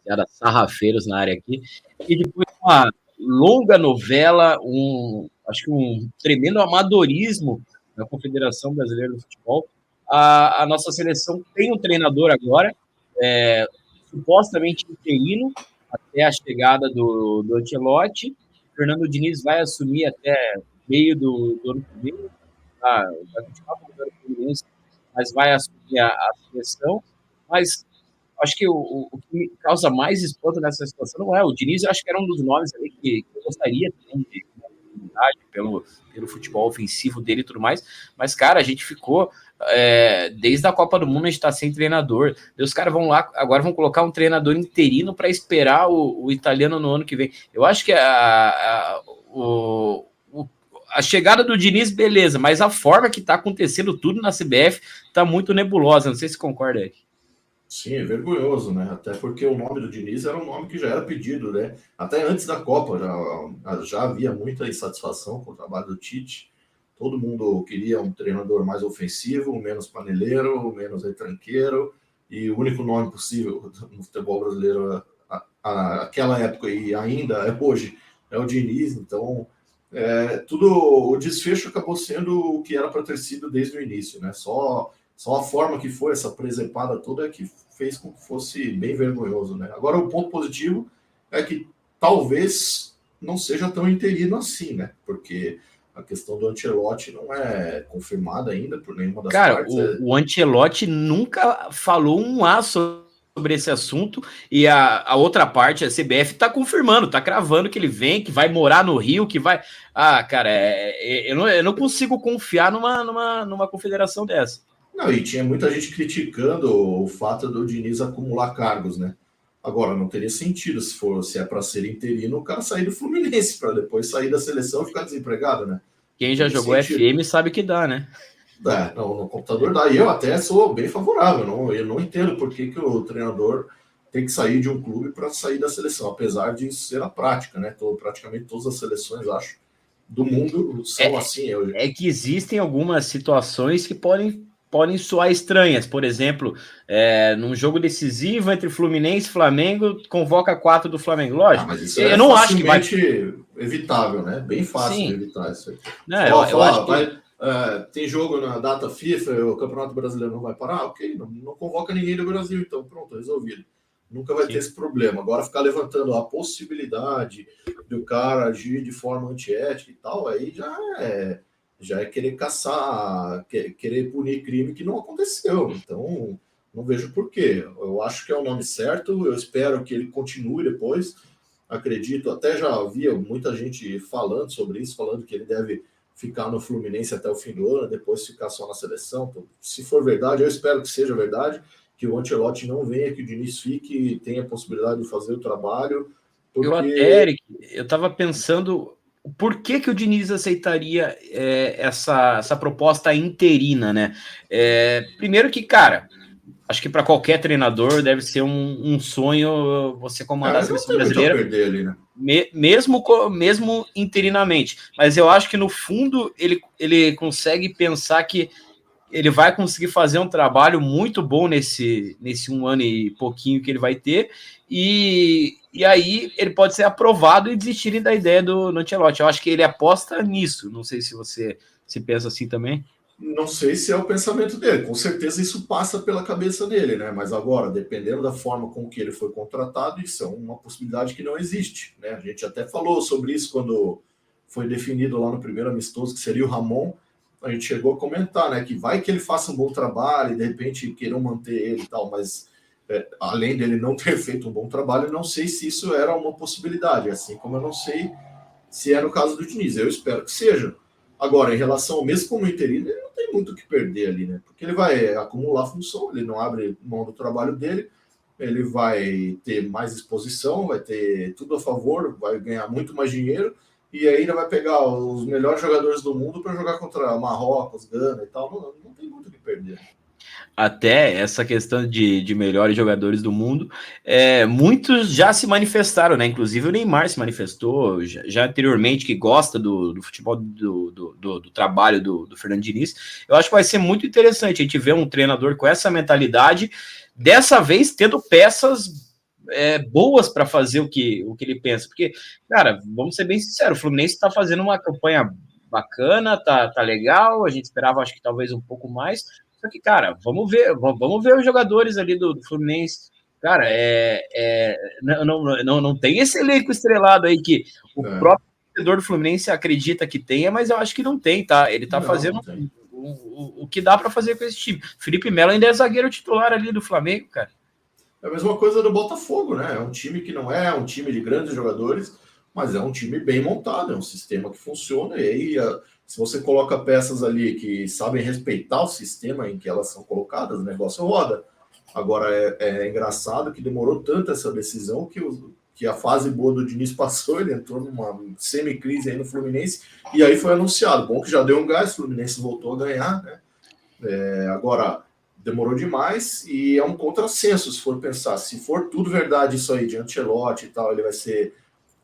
rapaziada, sarrafeiros na área aqui. E depois de uma longa novela, acho que um tremendo amadorismo da Confederação Brasileira de Futebol, a nossa seleção tem um treinador agora, supostamente interino, até a chegada do Ancelotti. Fernando Diniz vai assumir até meio do ano que vem, vai continuar comandando o Fluminense, mas vai assumir a seleção. Mas acho que o que me causa mais espanto nessa situação não é o Diniz, eu acho que era um dos nomes ali que eu gostaria também de oportunidade pelo futebol ofensivo dele e tudo mais, mas, cara, a gente ficou desde a Copa do Mundo a gente tá sem treinador, os caras vão lá, agora vão colocar um treinador interino para esperar o italiano no ano que vem. Eu acho que a chegada do Diniz, beleza, mas a forma que tá acontecendo tudo na CBF tá muito nebulosa, não sei se concorda aí. Sim, é vergonhoso, né? Até porque o nome do Diniz era um nome que já era pedido, né? Até antes da Copa já havia muita insatisfação com o trabalho do Tite. Todo mundo queria um treinador mais ofensivo, menos paneleiro, menos retranqueiro. E o único nome possível no futebol brasileiro naquela época e ainda é hoje é o Diniz. Então, o desfecho acabou sendo o que era para ter sido desde o início, né? Só a forma que foi essa presepada toda é que fez com que fosse bem vergonhoso, né? Agora, o ponto positivo é que talvez não seja tão interino assim, né? Porque a questão do Ancelotti não é confirmada ainda por nenhuma das partes. O Ancelotti nunca falou um A sobre esse assunto, e a outra parte, a CBF, tá confirmando, tá cravando que ele vem, que vai morar no Rio, que vai... cara, eu não consigo confiar numa confederação dessa. Não, e tinha muita gente criticando o fato do Diniz acumular cargos, né? Agora, não teria sentido se é para ser interino, o cara sair do Fluminense para depois sair da seleção e ficar desempregado, né? Quem já jogou FM sabe que dá, né? No computador dá. E eu até sou bem favorável. Eu não entendo por que o treinador tem que sair de um clube para sair da seleção, apesar de ser a prática, né? Praticamente todas as seleções, acho, do mundo são assim hoje. É que existem algumas situações que podem soar estranhas. Por exemplo, num jogo decisivo entre Fluminense e Flamengo, convoca 4 do Flamengo. Lógico, mas isso eu não acho que vai... evitável, né? Bem fácil de evitar isso aí. Não, eu acho que... tem jogo na data FIFA, o Campeonato Brasileiro não vai parar? Ok, não convoca ninguém do Brasil, então pronto, resolvido. Nunca vai ter esse problema. Agora, ficar levantando a possibilidade do cara agir de forma antiética e tal, aí já é querer caçar, querer punir crime que não aconteceu. Então, não vejo por quê. Eu acho que é o nome certo, eu espero que ele continue depois. Acredito, até já havia muita gente falando sobre isso, falando que ele deve ficar no Fluminense até o fim do ano, depois ficar só na seleção. Então, se for verdade, eu espero que seja verdade, que o Ancelotti não venha, que o Diniz fique e tenha a possibilidade de fazer o trabalho. Porque... Eric, eu estava pensando, por que o Diniz aceitaria essa proposta interina, né? Primeiro que, cara, acho que para qualquer treinador deve ser um sonho você comandar a seleção brasileira, perder ali, né? mesmo interinamente. Mas eu acho que, no fundo, ele consegue pensar que ele vai conseguir fazer um trabalho muito bom nesse 1 ano e pouquinho que ele vai ter, e aí ele pode ser aprovado e desistirem da ideia do Ancelotti. Eu acho que ele aposta nisso. Não sei se você se pensa assim também. Não sei se é o pensamento dele, com certeza isso passa pela cabeça dele, né? Mas agora, dependendo da forma com que ele foi contratado, isso é uma possibilidade que não existe, né? A gente até falou sobre isso quando foi definido lá no primeiro amistoso, que seria o Ramon. A gente chegou a comentar, né? Que vai que ele faça um bom trabalho e de repente queiram manter ele e tal, mas além dele não ter feito um bom trabalho, eu não sei se isso era uma possibilidade, assim como eu não sei se era o caso do Diniz. Eu espero que seja. Agora, em relação ao mesmo como interino, ele não tem muito o que perder ali, né? Porque ele vai acumular função, ele não abre mão do trabalho dele, ele vai ter mais exposição, vai ter tudo a favor, vai ganhar muito mais dinheiro, e ainda vai pegar os melhores jogadores do mundo para jogar contra Marrocos, Gana e tal. Não tem muito o que perder. Até essa questão de melhores jogadores do mundo, muitos já se manifestaram, né? Inclusive o Neymar se manifestou já anteriormente, que gosta do futebol, do trabalho do Fernando Diniz. Eu acho que vai ser muito interessante a gente ver um treinador com essa mentalidade, dessa vez tendo peças boas para fazer o que ele pensa. Porque, cara, vamos ser bem sinceros, o Fluminense está fazendo uma campanha bacana, tá legal, a gente esperava, acho que talvez um pouco mais. Só que, cara, vamos ver os jogadores ali do Fluminense. Cara, não tem esse elenco estrelado aí que o próprio torcedor do Fluminense acredita que tenha, mas eu acho que não tem, tá? Ele tá fazendo o que dá para fazer com esse time. Felipe Melo ainda é zagueiro titular ali do Flamengo, cara. É a mesma coisa do Botafogo, né? É um time que não é um time de grandes jogadores, mas é um time bem montado, é um sistema que funciona. E aí, se você coloca peças ali que sabem respeitar o sistema em que elas são colocadas, o negócio roda. Agora, é engraçado que demorou tanto essa decisão que a fase boa do Diniz passou, ele entrou numa semi-crise aí no Fluminense, e aí foi anunciado. Bom que já deu um gás, o Fluminense voltou a ganhar, né? Agora, demorou demais e é um contrassenso, se for pensar. Se for tudo verdade isso aí de Ancelotti e tal, ele vai ser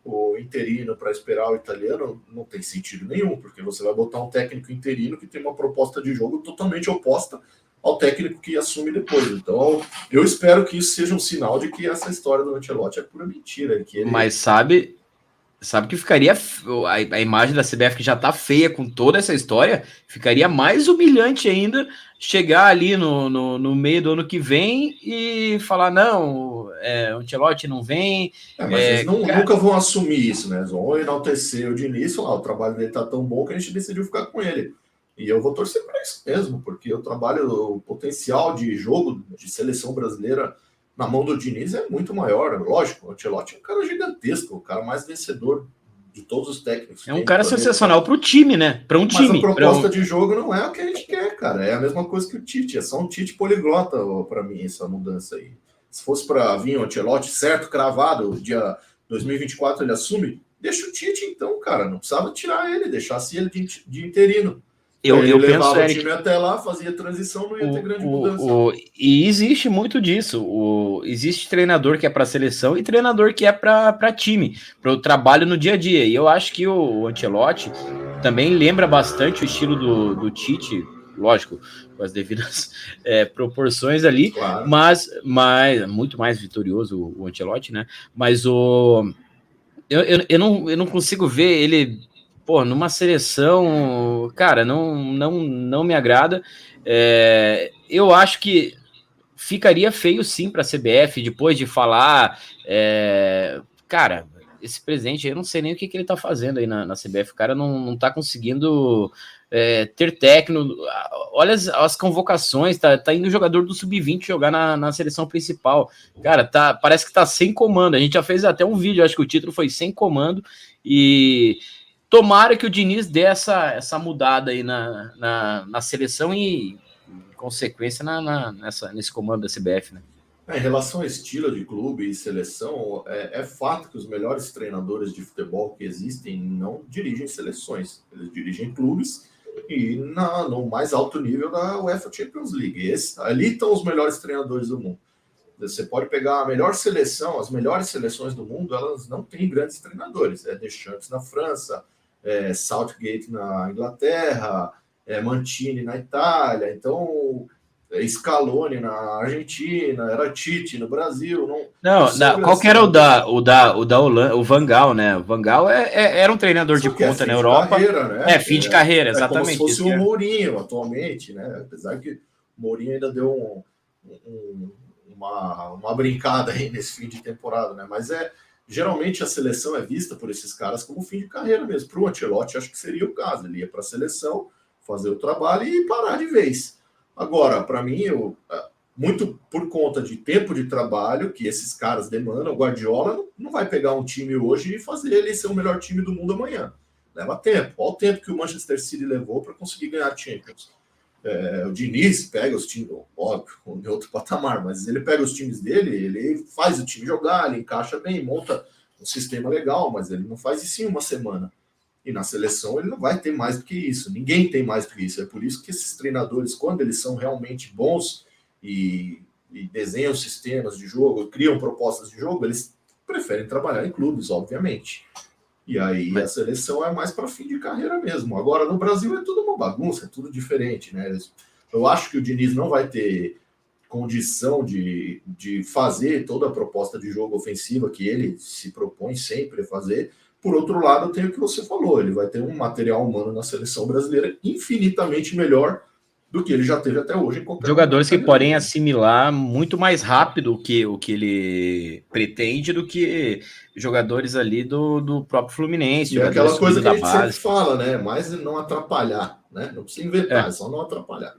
o interino para esperar o italiano, não tem sentido nenhum, porque você vai botar um técnico interino que tem uma proposta de jogo totalmente oposta ao técnico que assume depois. Então, eu espero que isso seja um sinal de que essa história do Ancelotti é pura mentira. Que ele... Mas sabe que ficaria a imagem da CBF que já tá feia com toda essa história, ficaria mais humilhante ainda chegar ali no meio do ano que vem e falar, não, o Ancelotti não vem. Mas eles nunca vão assumir isso, né? Eles vão enaltecer o Diniz, falar, o trabalho dele tá tão bom que a gente decidiu ficar com ele. E eu vou torcer para isso mesmo, porque o potencial de jogo de seleção brasileira na mão do Diniz é muito maior. Lógico, o Ancelotti é um cara gigantesco, o cara mais vencedor de todos os técnicos. É um cara sensacional para o time, né? Para um time. Mas a proposta de jogo não é o que a gente quer, cara. É a mesma coisa que o Tite. É só um Tite poliglota para mim, essa mudança aí. Se fosse para vir o Ancelotti certo, cravado, dia 2024 ele assume, deixa o Tite então, cara. Não precisava tirar ele, deixasse ele de interino. Eu levava penso, o time até lá, fazia transição, não ia ter grande mudança. E existe muito disso. Existe treinador que é para seleção e treinador que é para time, para o trabalho no dia a dia. E eu acho que o Ancelotti também lembra bastante o estilo do Tite, lógico, com as devidas proporções ali, Claro. mas muito mais vitorioso o Ancelotti, né? Mas eu não consigo ver ele numa seleção, cara, não me agrada. Eu acho que ficaria feio sim para a CBF depois de falar, cara, esse presidente, eu não sei nem o que ele tá fazendo aí na CBF, o cara não tá conseguindo ter técnico. Olha as convocações, tá indo jogador do Sub-20 jogar na seleção principal. Cara, parece que tá sem comando. A gente já fez até um vídeo, acho que o título foi Sem Comando, e tomara que o Diniz dê essa mudada aí na seleção e, em consequência, nesse comando da CBF, né? Em relação ao estilo de clube e seleção, é fato que os melhores treinadores de futebol que existem não dirigem seleções, eles dirigem clubes e no mais alto nível da UEFA Champions League. Ali estão os melhores treinadores do mundo. Você pode pegar a melhor seleção, as melhores seleções do mundo, elas não têm grandes treinadores. Deschamps na França, Southgate na Inglaterra, Mancini na Itália. Então, Scaloni na Argentina, era Tite no Brasil. Qual que era o da Holanda, o Van Gaal, né? O Van Gaal era um treinador de ponta na Europa. Carreira, né? Fim de carreira, exatamente. É como se fosse o Mourinho atualmente, né? Apesar que o Mourinho ainda deu uma brincada aí nesse fim de temporada, né? Mas geralmente a seleção é vista por esses caras como fim de carreira mesmo. Para o Ancelotti, acho que seria o caso. Ele ia para a seleção, fazer o trabalho e parar de vez. Agora, para mim, muito por conta de tempo de trabalho que esses caras demandam, o Guardiola não vai pegar um time hoje e fazer ele ser o melhor time do mundo amanhã. Leva tempo. Olha o tempo que o Manchester City levou para conseguir ganhar Champions. O Diniz pega os times, óbvio, em outro patamar, mas ele pega os times dele, ele faz o time jogar, ele encaixa bem, monta um sistema legal, mas ele não faz isso em uma semana. E na seleção ele não vai ter mais do que isso. Ninguém tem mais do que isso. É por isso que esses treinadores, quando eles são realmente bons e desenham sistemas de jogo, criam propostas de jogo, eles preferem trabalhar em clubes, obviamente. E aí a seleção é mais para fim de carreira mesmo. Agora, no Brasil é tudo uma bagunça, é tudo diferente, né? Eu acho que o Diniz não vai ter condição de fazer toda a proposta de jogo ofensiva que ele se propõe sempre a fazer. Por outro lado, tem o que você falou, ele vai ter um material humano na seleção brasileira infinitamente melhor do que ele já teve até hoje em qualquer jogadores que podem assimilar muito mais rápido o que ele pretende do que jogadores ali do próprio Fluminense. E é aquela coisa que a gente sempre fala, né? Mas não atrapalhar, né? Não precisa inventar, é só não atrapalhar.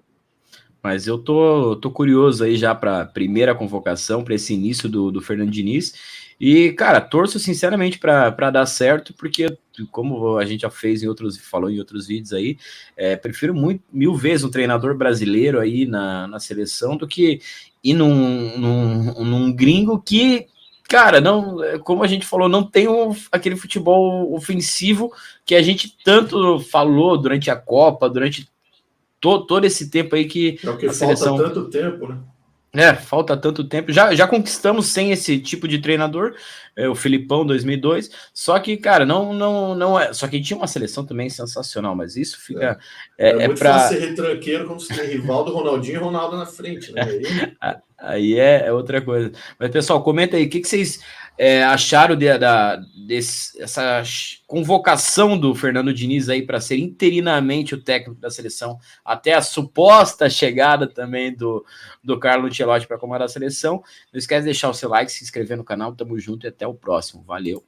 Mas eu tô curioso aí já para a primeira convocação, para esse início do Fernando Diniz. E, cara, torço sinceramente para dar certo, porque, como a gente já fez falou em outros vídeos aí, prefiro mil vezes um treinador brasileiro aí na seleção do que ir num gringo que, cara, não, como a gente falou, não tem aquele futebol ofensivo que a gente tanto falou durante a Copa, durante todo esse tempo aí que é o que a seleção... falta tanto tempo, né? Falta tanto tempo. Já conquistamos sem esse tipo de treinador, o Filipão 2002. Só que, cara, não é. Só que tinha uma seleção também sensacional, mas isso fica. É muito fácil ser retranqueiro quando você tem Rivaldo, Ronaldinho e Ronaldo na frente, né? Aí é outra coisa. Mas, pessoal, comenta aí, o que vocês acharam dessa convocação do Fernando Diniz aí para ser interinamente o técnico da seleção, até a suposta chegada também do Carlo Ancelotti para comandar a seleção. Não esquece de deixar o seu like, se inscrever no canal, tamo junto e até o próximo. Valeu!